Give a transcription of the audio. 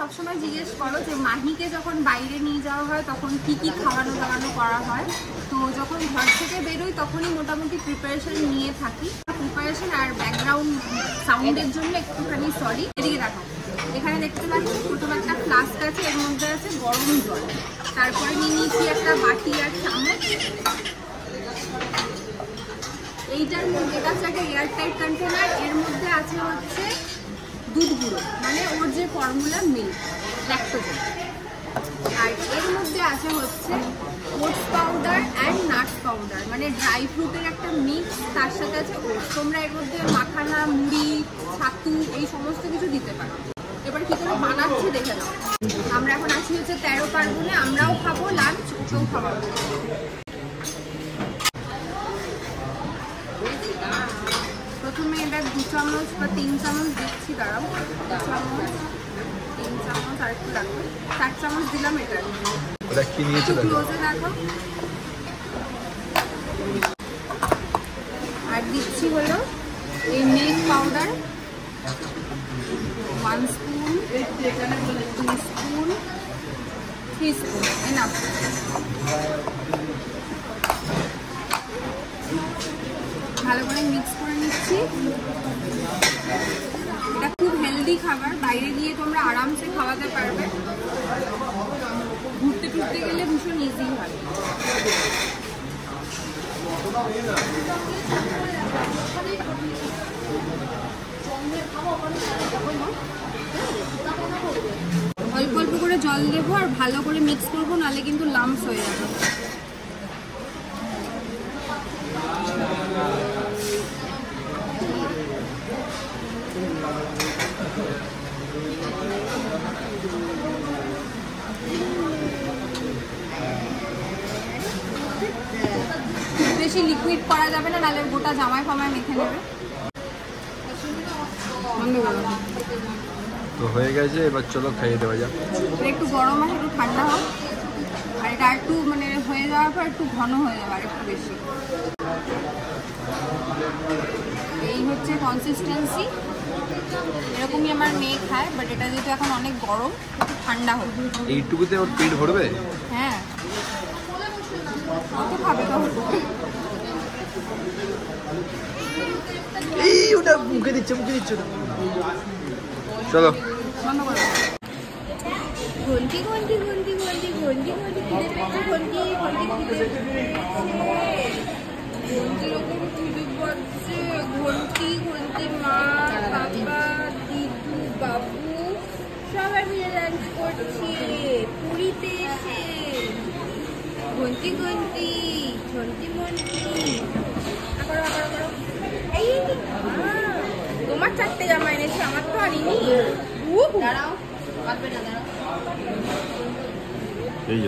সবসময় জিজ্ঞেস করো যে মাহিকে যখন বাইরে নিয়ে যাওয়া হয় তখন কি কি খাওয়ানো দাওয়ানো করা হয়। তো যখন ঘর থেকে বেরোই তখনই মোটামুটি প্রিপারেশন নিয়ে থাকি। প্রিপারেশন আর ব্যাকগ্রাউন্ড সাউন্ডের জন্য একটুখানি সরি। এদিকে রাখো, এখানে দেখতে পাচ্ছি প্রথমে একটা ফ্লাস্ক আছে, এর মধ্যে আছে গরম জল। তারপরে নিয়ে নিয়েছি একটা বাটি আর চামচ। এইটার মধ্যে এটা হচ্ছে একটা এয়ারটাইট কন্টেনার, এর মধ্যে আছে হচ্ছে দুধ গুঁড়ো, মানে ওর যে ফর্মুলা মিল্ক ল্যাকটোজেন। আর এর মধ্যে আছে হচ্ছে oats powder and nuts powder, মানে ড্রাই ফ্রুটের একটা মিক্স, তার সাথে আছে ওটস। তোমরা এর মধ্যে মাখানা, মুড়ি, ছাতু এই সমস্ত কিছু দিতে পারো। এবার কি করে বানাচ্ছি দেখে নাও। আমরা এখন আছি হচ্ছে 13 পার্বণে, আমরাও খাবো লাঞ্চ, ওকেও খাওয়াবো। প্রথমে এটা 2 চামচ বা 3 চামচ দিচ্ছি, দাঁড়াও, 2 চামচ 3 চামচ আর একটু রাখো, 4 চামচ দিলাম। এটা ক্লোজে রাখো। আর দিচ্ছি হলো এই milk powder 1 spoon, 2 spoon, 3 spoon, enough. ভালো করে মিক্স করে নিচ্ছি। এটা খুব হেলদি খাবার, বাইরে গিয়ে তোমরা আরামসে খাওয়াতে পারবে। ঘুরতে টুরতে গেলে ভীষণ ইজি হয়। অল্প অল্প করে জল দেবো আর ভালো করে মিক্স করবো, নাহলে কিন্তু লাম্পস হয়ে যাবে। বেশি লিকুইড করা যাবে না, নাহলে গোটা জামায় ফামায় মেখে নেবে। তো হয়ে গেছে, এবার চলো খাইয়ে দেওয়া যাক। একটু গরম আছে, একটু ঠান্ডা হোক। আর এটা একটু মানে হয়ে যাওয়ার পর একটু ঘন হয়ে যাবে, আর একটু বেশি। এই হচ্ছে কনসিস্টেন্সি, এরকমই আমার মেয়ে খায়। বাট এটা যেহেতু এখন অনেক গরম, একটু ঠান্ডা হোক। এইটুকুতে ওর পেট ভরবে? হ্যাঁ, কত খাবে তো। এই ওটা মুখে দিচ্ছে, মুখে দিচ্ছে। চলো বন্ধ করো। ঘন্টি ঘন্টি ঘন্টি ঘন্টি ঘন্টি ঘন্টি খিদে পেয়েছে, ঘন্টি ঘন্টি খিদে পেয়েছে, ঘন্টি রকম খিদে পাচ্ছে। ঘন্টি ঘন্টি মা, বাবা, দিদু, বাবু সবাই মিলে লাঞ্চ করছে পুরীতে এসে। ঘন্টি ঘন্টি ঘন্টি ঘন্টি করো করো করো। এই তোমার 4টে জামা এনেছি, আমার তো আনিনি। দাঁড়াও, পারবে না, দাঁড়াও। এই